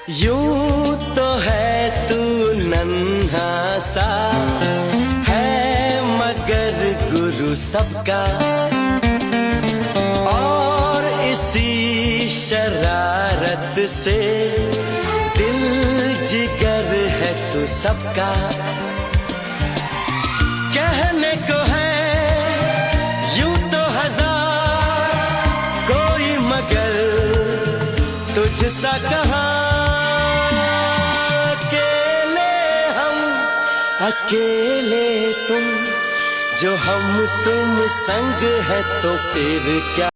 यूं तो है तू नन्हा सा है मगर गुरु सबका, और इसी शरारत से दिल जिगर है तू सबका। कहने को है यूं तो हजार कोई, मगर तुझसा कहाँ। अकेले तुम जो हम तुम संग है तो फिर क्या।